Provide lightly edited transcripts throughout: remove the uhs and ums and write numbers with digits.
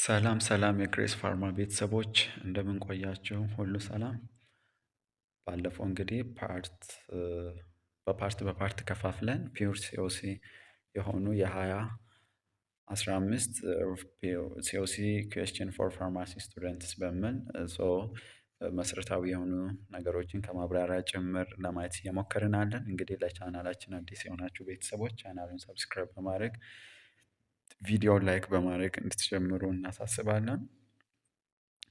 ሰላም ሰላም የግሬስ ፋርማ ቤተሰቦች እንደምን ቆያችሁ? ሁሉ ሰላም። ባለፈው እንግዲህ በፓርት ከፋፍለን ፒውር ሲኦሲ የሆኑ የ2015 ሲኦሲ ኩዌስችን ፎር ፋርማሲ ስቱደንትስ በሚል መሰረታዊ የሆኑ ነገሮችን ከማብራሪያ ጭምር ለማየት እየሞከርን አለን። እንግዲህ ለቻናላችን አዲስ የሆናችሁ ቤተሰቦች ቻናሉን ሰብስክራይብ በማድረግ ቪዲዮውን ላይክ በማድረግ እንድትጀምሩ እናሳስባለን።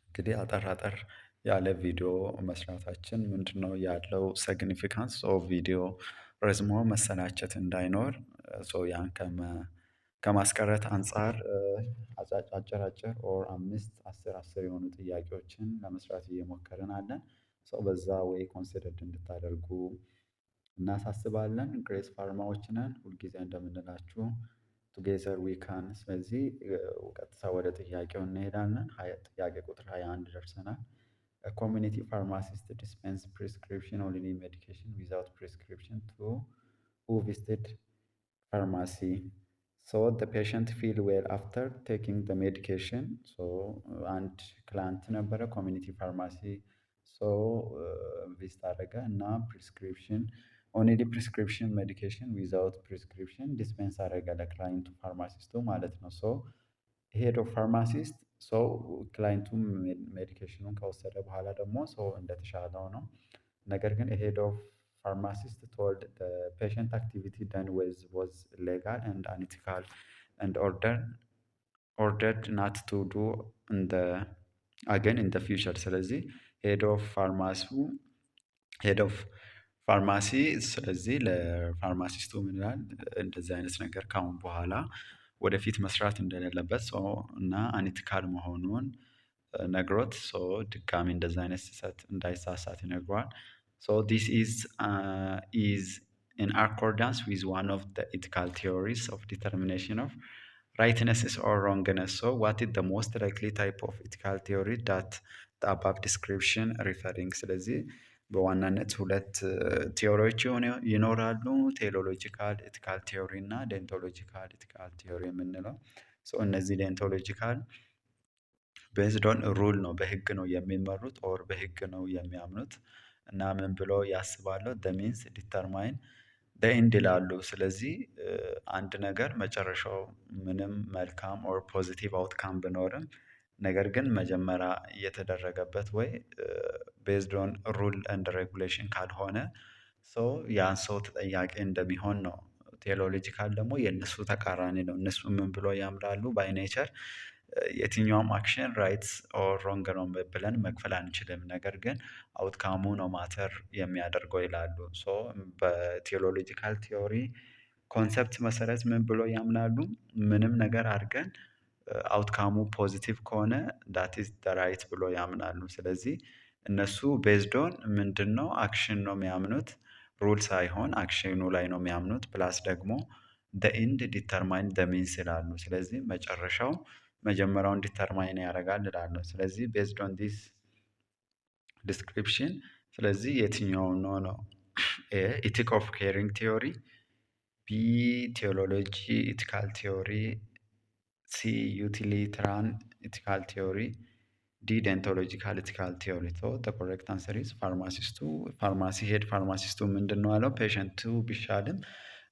እንግዲህ አጠር ያለ ቪዲዮ መስራታችን ምንድነው ያለው ሲግኒፊካንስ ኦፍ ቪዲዮ ረዝሞ መሰላቸት እንዳይኖር ያን ከማስቀረት አንፃር አጫጭር ኦር 5 10 የሆኑ ጥያቄዎችን ለመስራት እየሞከርን አለን። በዛ ወይ ኮንሲደርድ እንድታደርጉ እናሳስባለን። ግሬስ ፋርማዎች ነን ሁልጊዜ እንደምንላችሁ ቱጌዘር ዊ ካን። ስለዚህ ቀጥታ ወደ ጥያቄው እንሄዳለን። ጥያቄ ቁጥር 21 ደርሰናል። ኮሚኒቲ ፋርማሲስት ዲስፔንስ ፕሪስክሪፕሽን ኦንሊ ሜዲኬሽን ዊዛውት ፕሪስክሪፕሽን ቱ who visited pharmacy so the patient feel well after taking the medication አንድ ክላንት ነበረ ኮሚኒቲ ፋርማሲ ቪዚት አደረገ እና ፕሪስክሪፕሽን ኦንሊ ፕሪስክሪፕሽን ሜዲኬሽን ዊዛውት ፕሪስክሪፕሽን ዲስፔንስ አደረገ ለክላይንቱ ፋርማሲስቱ ማለት ነው። ሄድ ኦፍ ፋርማሲስት ክላይንቱም ሜዲኬሽኑን ከወሰደ በኋላ ደግሞ እንደተሻለው ነው። ነገር ግን ሄድ ኦፍ ፋርማሲስት ቶልድ ፔሸንት አክቲቪቲ ደን was illegal and unethical and ordered not to do again in the future። ስለዚህ ሄድ ኦፍ ፋርማሲ ስለዚህ ለፋርማሲስቱ ምን ይላል? እንደዚህ አይነት ነገር ካሁን በኋላ ወደፊት መስራት እንደሌለበት እና አንኢቲካል መሆኑን ነግሮት ድጋሚ እንደዚህ አይነት ስህተት እንዳይሳሳት ይነግረዋል። this is in accordance with one of the ethical theories of determination of rightness or wrongness. What is the most likely type of ethical theory that the above description referring? ስለዚህ በዋናነት ሁለት ቲዎሪዎች ይኖራሉ። ቴዎሎጂካል ኢቲካል ቲዎሪ እና ዴንቶሎጂካል ኢቲካል ቲዎሪ የምንለው። እነዚህ ዴንቶሎጂካል ቤዝድ ኦን ሩል ነው፣ በህግ ነው የሚመሩት ኦር በህግ ነው የሚያምኑት እና ምን ብሎ ያስባሉ? ሚንስ ዲተርማይን ኤንድ ይላሉ። ስለዚህ አንድ ነገር መጨረሻው ምንም መልካም ኦር ፖዚቲቭ አውትካም ቢኖርም ነገር ግን መጀመሪያ እየተደረገበት ወይ ቤዝድ ኦን ሩል ኤንድ ሬጉሌሽን ካልሆነ ያን ሰው ተጠያቂ እንደሚሆን ነው። ቴዎሎጂካል ደግሞ የእነሱ ተቃራኒ ነው። እነሱ ምን ብሎ ያምራሉ? ባይ ኔቸር የትኛውም አክሽን ራይት ኦር ሮንግ ነው ብለን መክፈል አንችልም፣ ነገር ግን አውትካሙ ነው ማተር የሚያደርገው ይላሉ። በቴዎሎጂካል ቲዮሪ ኮንሰፕት መሰረት ምን ብሎ ያምናሉ? ምንም ነገር አድርገን አውትካሙ ፖዚቲቭ ከሆነ ዳት ኢዝ ዘ ራይት ብሎ ያምናሉ። ስለዚህ እነሱ ቤዝድ ኦን ምንድነው አክሽን ነው የሚያምኑት፣ ሩል ሳይሆን አክሽኑ ላይ ነው የሚያምኑት። ፕላስ ደግሞ ኤንድ ዲተርማይን ሚንስ ይላሉ። ስለዚህ መጨረሻው መጀመሪያውን ዲተርማይን ያደርጋል ይላሉ። ስለዚህ ቤዝድ ኦን ዲስ ዲስክሪፕሽን ስለዚህ የትኛው ነው? ኤ ኢቲክ ኦፍ ኬሪንግ ቲዮሪ፣ ቢ ቴዎሎጂ ኢቲካል ቲዮሪ፣ ሲ ዩቲሊትራን ኢቲካል ቲዮሪ፣ ዲ ዴንቶሎጂካል ኢቲካል ቲዮሪ። ኮሬክት አንሰር ኢዝ ፋርማሲ ሄድ ፋርማሲስቱ ምንድን ነው አለው? ፔሸንቱ ቢሻልም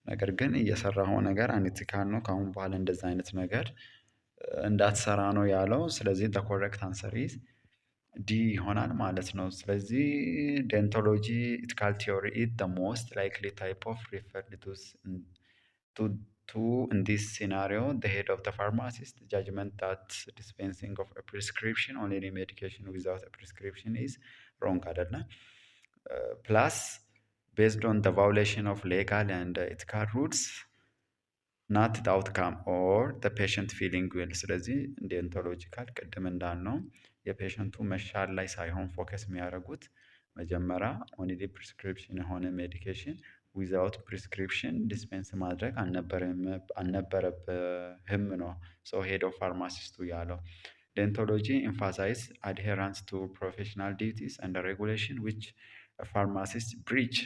ነገር ግን እየሰራው ነገር አንኢቲካል ነው፣ ከአሁን በኋላ እንደዛ አይነት ነገር እንዳትሰራ ነው ያለው። ስለዚህ ኮሬክት አንሰር ኢዝ ዲ ይሆናል ማለት ነው። ስለዚህ ዴንቶሎጂ ኢቲካል ቲዮሪ ኢዝ ዘ ሞስት ላይክሊ ታይፕ ኦፍ ሪፈርድ to in this scenario the head of the pharmacist judgment that dispensing of a prescription on any medication without a prescription is wrong አይደለ? plus based on the violation of legal and ethical rules not the outcome or the patient feeling well። ስለዚህ ዴንቶሎጂካል ቅድም እንዳልነው የፔሸንቱ መሻል ላይ ሳይሆን ፎከስ የሚያደርጉት መጀመሪያ ኦንሊ ፕሪስክሪፕሽን የሆነ ሜዲኬሽን ዊዛውት ፕሪስክሪፕሽን ዲስፔንስ ማድረግ አልነበረብህም ነው ሄድ ኦፍ ፋርማሲስቱ ያለው። ዴንቶሎጂ ኤምፋሳይዝ አድሄራንስ ቱ ፕሮፌሽናል ዲዩቲስ ኤንድ ሬጉሌሽን ዊች ፋርማሲስት ብሪች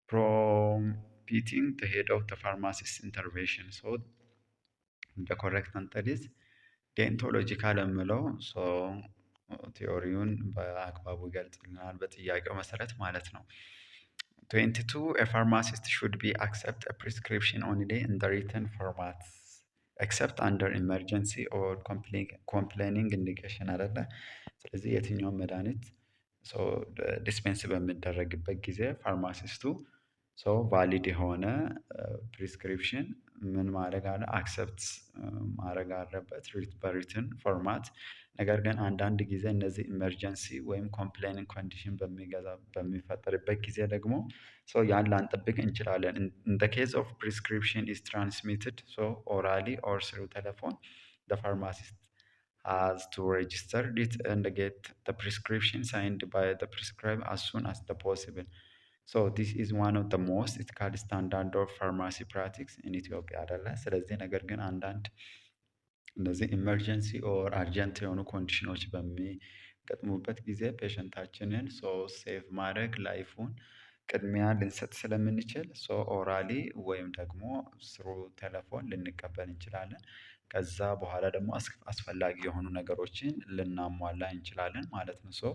prohibiting the head of the pharmacist intervention. The correct answer is ዴንቶሎጂካል የምለው ቲዮሪውን በአግባቡ ይገልጽልናል በጥያቄው መሰረት ማለት ነው። 22 a pharmacist should be accept a prescription only in the written format except under emergency or complaining indication አይደለ። ስለዚህ የትኛውም መድኃኒት ዲስፔንስ በሚደረግበት ጊዜ ፋርማሲስቱ ቫሊድ የሆነ ፕሪስክሪፕሽን ምን ማድረግ አለ አክሰፕት ማድረግ አለበት በሪትን ፎርማት። ነገር ግን አንዳንድ ጊዜ እነዚህ ኢመርጀንሲ ወይም ኮምፕሌኒንግ ኮንዲሽን በሚፈጠርበት ጊዜ ደግሞ ያን ላንጠብቅ እንችላለን። ኢን ዘ ኬዝ ኦፍ ፕሪስክሪፕሽን ኢዝ ትራንስሚትድ ኦራሊ ኦር ስሩ ቴሌፎን ዘ ፋርማሲስት has to register it and get the prescription signed by the prescriber as soon as the possible. So this is one of the most ethical standard of pharmacy practice in Ethiopia አይደለ። ስለዚህ ነገር ግን አንዳንድ እነዚህ ኢመርጀንሲ ኦር አርጀንት የሆኑ ኮንዲሽኖች በሚገጥሙበት ጊዜ ፔሸንታችንን ሴቭ ማድረግ ላይፉን ቅድሚያ ልንሰጥ ስለምንችል ኦራሊ ወይም ደግሞ ስሩ ቴሌፎን ልንቀበል እንችላለን። ከዛ በኋላ ደግሞ አስፈላጊ የሆኑ ነገሮችን ልናሟላ እንችላለን ማለት ነው።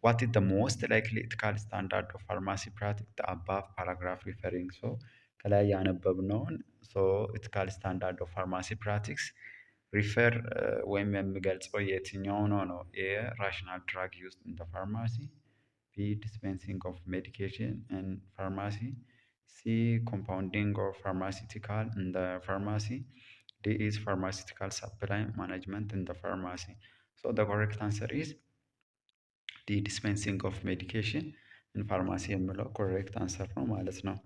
ዋት ኢዝ ዘ ሞስት ላይክሊ ኢቲካል ስታንዳርድ ኦፍ ፋርማሲ ፕራክቲስ ዘ አባቭ ፓራግራፍ ሪፈሪንግ ከላይ ያነበብነውን ኢቲካል ስታንዳርድ ኦፍ ፋርማሲ ፕራክቲስ ሪፈር ወይም የሚገልጸው የትኛው ነው? ኤ ራሽናል ድራግ ዩዝድ ኢን ዘ ፋርማሲ፣ ቢ ዲስፔንሲንግ ኦፍ ሜዲኬሽን ኢን ፋርማሲ፣ ሲ ኮምፓውንዲንግ ኦፍ ፋርማሲቲካል ኢን ዘ ፋርማሲ፣ D is pharmaceutical supply management in the pharmacy. So the correct answer is D dispensing of medication in pharmacy የሚለው correct answer ነው ማለት ነው።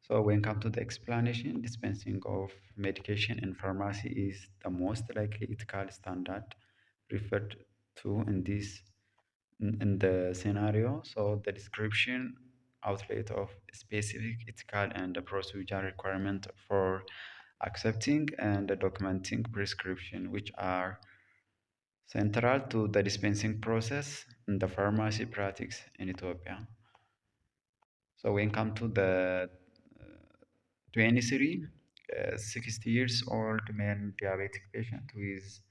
So when come to the explanation, dispensing of medication in pharmacy is the most likely ethical standard referred to in the scenario. So the description outlet of specific ethical and the procedure requirement for accepting and documenting prescription which are central to the dispensing process in the pharmacy practice in Ethiopia. So when come to the 60 years old male diabetic patient who is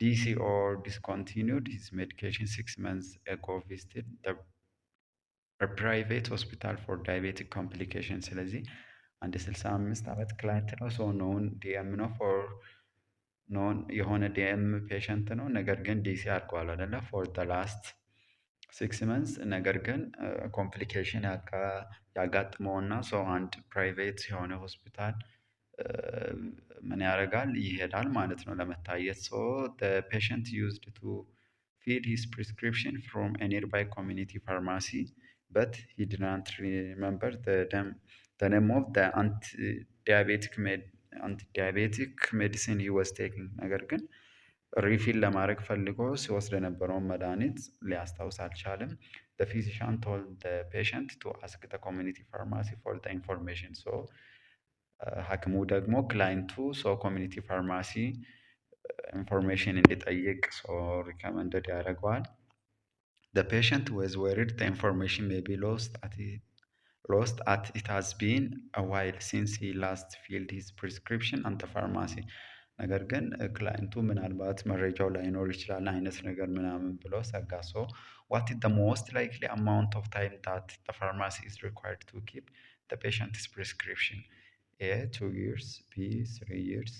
DC or discontinued his medication 6 months ago visited a private hospital for diabetic complications. ስለዚህ አንድ 65 ዓመት ክላይንት ነው። ኖን ዲኤም ነው ኖን የሆነ ዲኤም ፔሸንት ነው። ነገር ግን ዲሲ አድርጓል አይደለ ፎር ዘ ላስት 6 መንስ። ነገር ግን ኮምፕሊኬሽን ያጋጥመውና አንድ ፕራይቬት የሆነ ሆስፒታል ምን ያደርጋል ይሄዳል ማለት ነው ለመታየት። ፔሸንት ዩዝድ ቱ fill his prescription from a nearby community pharmacy, but he did not remember the name of the anti-diabetic medicine he was taking. ነገር ግን ሪፊል ለማድረግ ፈልጎ ሲወስድ የነበረውን መድኃኒት ሊያስታውስ አልቻለም። The physician told the patient to ask the community pharmacy for the information. ሐኪሙ ደግሞ ክላይንቱ ኮሚኒቲ ፋርማሲ ኢንፎርሜሽን እንዲጠይቅ ሪከመንደድ ያደርገዋል። The patient was worried the information may be lost as it has been a while since he last filled his prescription at the pharmacy. ነገር ግን ክላይንቱ ምናልባት መረጃው ላይኖር ይችላል አይነት ነገር ምናምን ብሎ ሰጋ። what is the most likely amount of time that the pharmacy is required to keep the patient's prescription? A 2 years, B 3 years,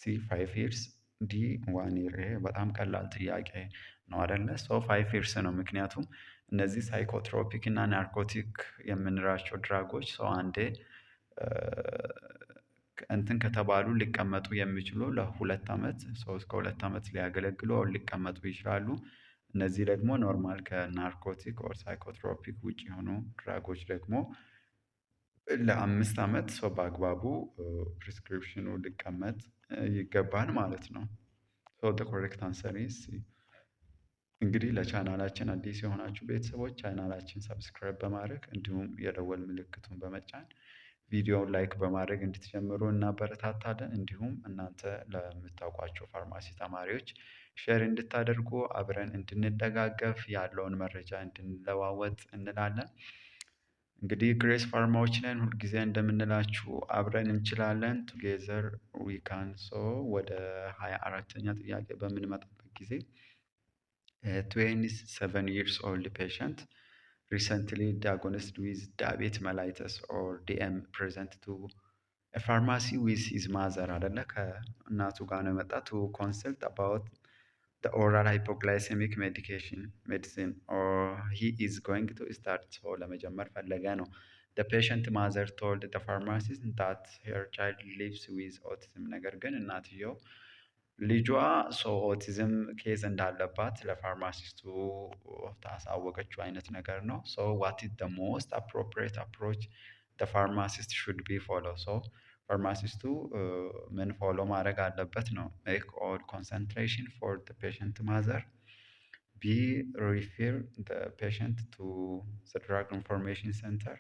C 5 years, ዲ 1 year። ይሄ በጣም ቀላል ጥያቄ ነው አይደለ? 5 years ነው። ምክንያቱም እነዚህ ሳይኮትሮፒክ እና ናርኮቲክ የምንላቸው ድራጎች አንዴ እንትን ከተባሉ ሊቀመጡ የሚችሉ ለ2 ዓመት እስከ 2 ዓመት ሊያገለግሉ ሊቀመጡ ይችላሉ። እነዚህ ደግሞ ኖርማል ከናርኮቲክ ኦር ሳይኮትሮፒክ ውጭ የሆኑ ድራጎች ደግሞ ለ5 ዓመት በአግባቡ ፕሪስክሪፕሽኑ ሊቀመጥ ይገባል ማለት ነው። the correct answer is C። እንግዲህ ለቻናላችን አዲስ የሆናችሁ ቤተሰቦች ቻናላችን ሰብስክራይብ በማድረግ እንዲሁም የደወል ምልክቱን በመጫን ቪዲዮውን ላይክ በማድረግ እንድትጀምሩ እናበረታታለን። እንዲሁም እናንተ ለምታውቋቸው ፋርማሲ ተማሪዎች ሼር እንድታደርጉ አብረን እንድንደጋገፍ ያለውን መረጃ እንድንለዋወጥ እንላለን። እንግዲህ ግሬስ ፋርማዎች ነን ሁልጊዜ እንደምንላችሁ አብረን እንችላለን ቱጌዘር ዊ ካን። ሶ ወደ 24ኛ ጥያቄ በምንመጣበት ጊዜ 27 years old patient recently diagnosed with diabetes mellitus or DM present to a pharmacy with his mother አይደለ ከእናቱ ጋር ነው የመጣ to consult about the oral hypoglycemic medicine or he is going to start. So ለመጀመር ፈለገ ነው። The patient mother told the pharmacist that her child lives with autism ነገር ግን እናትየው ልጇ ኦቲዝም ኬዝ እንዳለባት ለፋርማሲስቱ ታሳወቀችው አይነት ነገር ነው። ሶ ዋት ኢዝ ዘ ሞስት አፕሮፕሪየት አፕሮች ዘ ፋርማሲስት ሹድ ቢ ፎሎ። ሶ ፋርማሲስቱ ምን ፎሎ ማድረግ አለበት ነው። ሜክ ኦል ኮንሰንትሬሽን ፎር ዘ ፔሸንት ማዘር ቢ ሪፌር ዘ ፔሸንት ቱ ዘ ድራግ ኢንፎርሜሽን ሴንተር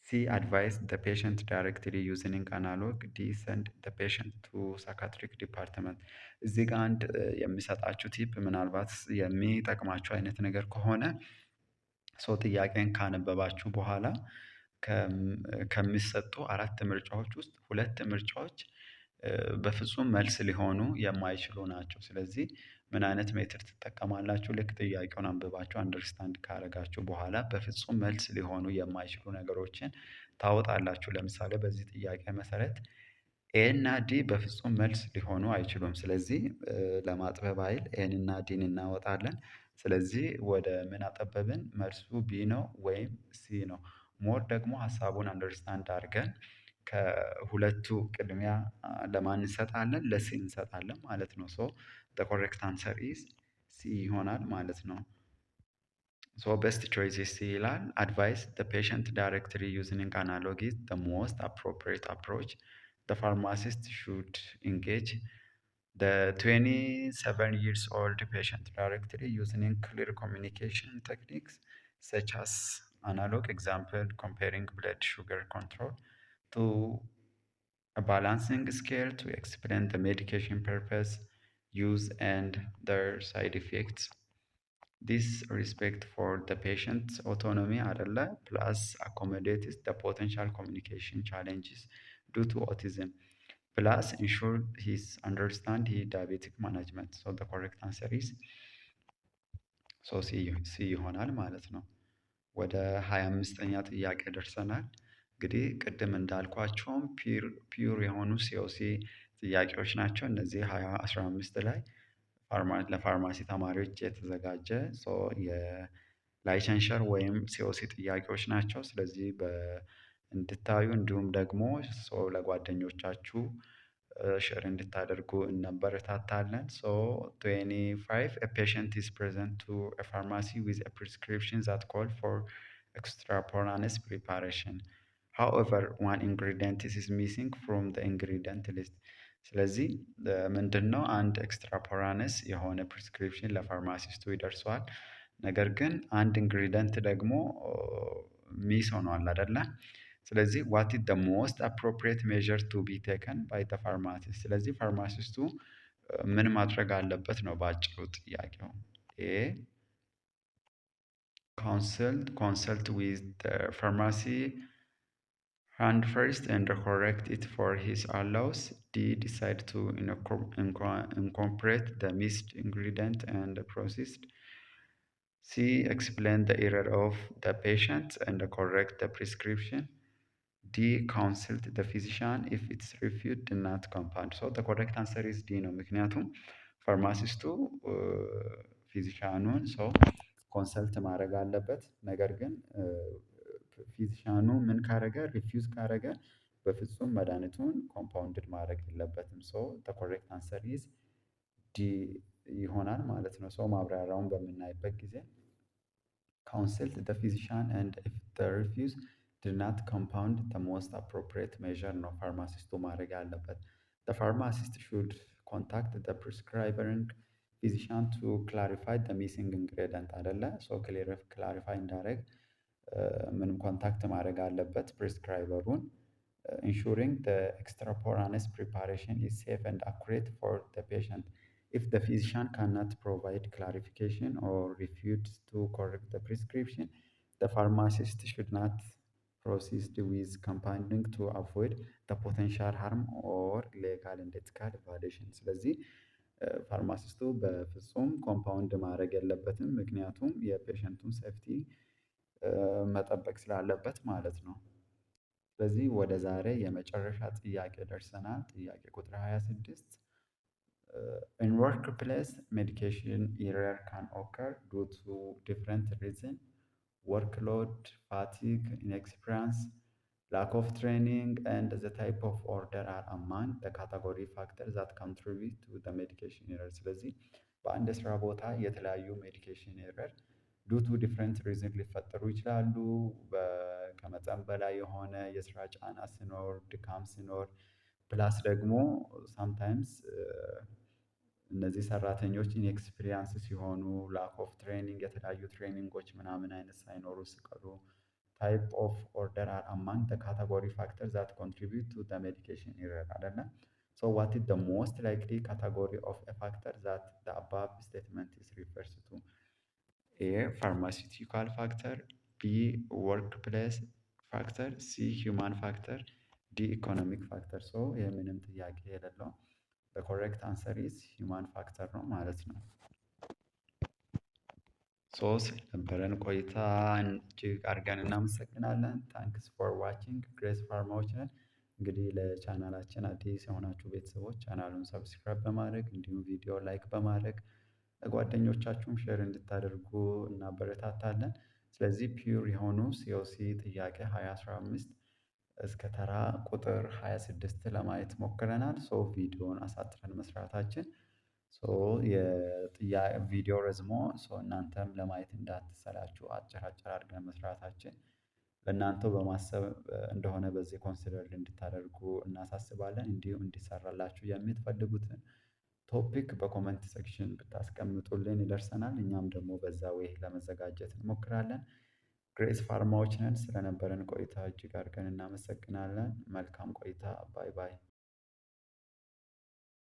ሲ advise the patient directly using analog ዲ send the patient to psychiatric department። እዚህ ጋር አንድ የሚሰጣችሁ ቲፕ ምናልባት የሚጠቅማችሁ አይነት ነገር ከሆነ ሰው ጥያቄን ካነበባችሁ በኋላ ከሚሰጡ 4 ምርጫዎች ውስጥ 2 ምርጫዎች በፍጹም መልስ ሊሆኑ የማይችሉ ናቸው። ስለዚህ ምን አይነት ሜትድ ትጠቀማላችሁ? ልክ ጥያቄውን አንብባችሁ አንደርስታንድ ካደረጋችሁ በኋላ በፍጹም መልስ ሊሆኑ የማይችሉ ነገሮችን ታወጣላችሁ። ለምሳሌ በዚህ ጥያቄ መሰረት ኤ እና ዲ በፍጹም መልስ ሊሆኑ አይችሉም። ስለዚህ ለማጥበብ ኃይል ኤን እና ዲን እናወጣለን። ስለዚህ ወደ ምን አጠበብን? መልሱ ቢ ነው ወይም ሲ ነው። ሞር ደግሞ ሀሳቡን አንደርስታንድ አድርገን ከሁለቱ ቅድሚያ ለማን እንሰጣለን? ለሲ እንሰጣለን ማለት ነው። ሶ the correct answer is ሲ ይሆናል ማለት ነው። ሶ ቤስት ቾይስ ሲ ይላል። advise the patient directly using analog is the most appropriate approach. The pharmacist should engage the 27 years old patient directly using clear communication techniques such as analog example comparing blood sugar control to a balancing scale to explain the medication purpose, use, and their side effects. This respect for the patient's autonomy አይደለ plus accommodates the potential communication challenges due to autism plus ensure his understand his diabetic management. So the correct answer is ሲ ይሆናል ማለት ነው። ወደ 25ኛ ጥያቄ ደርሰናል። እንግዲህ ቅድም እንዳልኳቸውም ፒውር የሆኑ ሲኦሲ ጥያቄዎች ናቸው። እነዚህ 2015 ላይ ለፋርማሲ ተማሪዎች የተዘጋጀ የላይሰንሸር ወይም ሲኦሲ ጥያቄዎች ናቸው። ስለዚህ እንድታዩ እንዲሁም ደግሞ ለጓደኞቻችሁ ሼር እንድታደርጉ እናበረታታለን። 25 a patient is present to a pharmacy with a prescription that call for extemporaneous preparation. However, one ingredient is missing from the ingredient list. ስለዚህ ምንድነው? አንድ ኤክስትራፖራነስ የሆነ ፕሪስክሪፕሽን ለፋርማሲስቱ ይደርሰዋል። ነገር ግን አንድ ኢንግሪደንት ደግሞ ሚስ ሆኗል አይደለ? ስለዚህ ዋት ኢዝ ዘ ሞስት አፕሮፕሪየት ሜዠር ቱ ቢ ቴከን ባይ ዘ ፋርማሲስት። ስለዚህ ፋርማሲስቱ ምን ማድረግ አለበት ነው በአጭሩ ጥያቄው። ኤ consult with the pharmacy hand first and correct it for his allows. D decide to incorporate the missed ingredient and processed. C explain the error of the patient and correct the prescription. D consult the physician if it's refused do not compound. So the correct answer is D ነው። ምክንያቱም ፋርማሲስቱ ፊዚሻኑን ኮንሰልት ማድረግ አለበት። ነገር ግን ፊዚሻኑ ምን ካረገ ሪፊውዝ ካረገ በፍጹም መድኃኒቱን ኮምፓውንድድ ማድረግ የለበትም። the correct answer is D ይሆናል ማለት ነው። ማብራሪያውን በምናይበት ጊዜ consult the physician and if they refuse do not compound the most appropriate measure ነው ፋርማሲስቱ ማድረግ ያለበት። the pharmacist should contact the prescribing physician to clarify the missing ingredient አይደለ? ክላሪፋይ እንዳደረግ ምንም ኮንታክት ማድረግ አለበት ፕሪስክራይበሩን። ensuring the extemporaneous preparation is safe and accurate for the patient. If the physician cannot provide clarification or refuse to correct the prescription, the pharmacist should not processed with compounding to avoid the potential harm or legal and ethical violation። ስለዚህ ፋርማሲስቱ በፍጹም ኮምፓውንድ ማድረግ የለበትም ምክንያቱም የፔሸንቱን ሴፍቲ መጠበቅ ስላለበት ማለት ነው። ስለዚህ ወደ ዛሬ የመጨረሻ ጥያቄ ደርሰናል። ጥያቄ ቁጥር 26 in workplace medication error can occur due to different reasons workload, fatigue, inexperience, lack of training, and the type of order are among the category factors that contribute to the medication error። ስለዚህ በአንድ ስራ ቦታ የተለያዩ ሜዲኬሽን ኤረር ዱ ቱ ዲፍረንት ሪዝን ሊፈጠሩ ይችላሉ። ከመጠን በላይ የሆነ የስራ ጫና ሲኖር፣ ድካም ሲኖር፣ ፕላስ ደግሞ ሳምታይምስ እነዚህ ሰራተኞች ኢንኤክስፒሪያንስ ሲሆኑ፣ ላክ ኦፍ ትሬኒንግ የተለያዩ ትሬኒንጎች ምናምን አይነት ሳይኖሩ ሲቀሩ፣ ታይፕ ኦፍ ኦርደር አር አማንግ ዘ ካተጎሪ ፋክተር ዛት ኮንትሪቢዩት ቱ ዘ ሜዲኬሽን ኤረር አይደለ። ሶ ዋት ኢዝ ዘ ሞስት ላይክሊ ካተጎሪ ኦፍ ኤ ፋክተር ዛት ዘ አባቭ ስቴትመንት ኢዝ ሪፈርስ ቱ? ኤ ፋርማሲውቲካል ፋክተር፣ ቢ ወርክ ፕሌስ ፋክተር፣ ሲ ሂውማን ፋክተር፣ ዲ ኢኮኖሚክ ፋክተር። ሶ ይህ ምንም ጥያቄ የሌለው በኮሬክት አንሰር ኢዝ ሂውማን ፋክተር ነው ማለት ነው። ሶስት ነበረን ቆይታ እጅግ አድርገን እናመሰግናለን። ታንክስ ፎር ዋቺንግ ግሬስ ፋርማዎች ነን። እንግዲህ ለቻናላችን አዲስ የሆናችሁ ቤተሰቦች ቻናሉን ሰብስክራይብ በማድረግ እንዲሁም ቪዲዮ ላይክ በማድረግ ጓደኞቻችሁም ሼር እንድታደርጉ እናበረታታለን። ስለዚህ ፒውር የሆኑ ሲኦሲ ጥያቄ 2015 እስከ ተራ ቁጥር 26 ለማየት ሞክረናል። ሶ ቪዲዮውን አሳጥረን መስራታችን ቪዲዮ ረዝሞ እናንተም ለማየት እንዳትሰላችሁ አጭር አጭር አድርገን መስራታችን ለእናንተው በማሰብ እንደሆነ በዚህ ኮንሲደር እንድታደርጉ እናሳስባለን። እንዲሁም እንዲሰራላችሁ የምትፈልጉትን ቶፒክ በኮመንት ሴክሽን ብታስቀምጡልን ይደርሰናል። እኛም ደግሞ በዛ ዌይ ለመዘጋጀት እንሞክራለን። ግሬስ ፋርማዎች ነን። ስለነበረን ቆይታ እጅግ አድርገን እናመሰግናለን። መልካም ቆይታ። ባይ ባይ።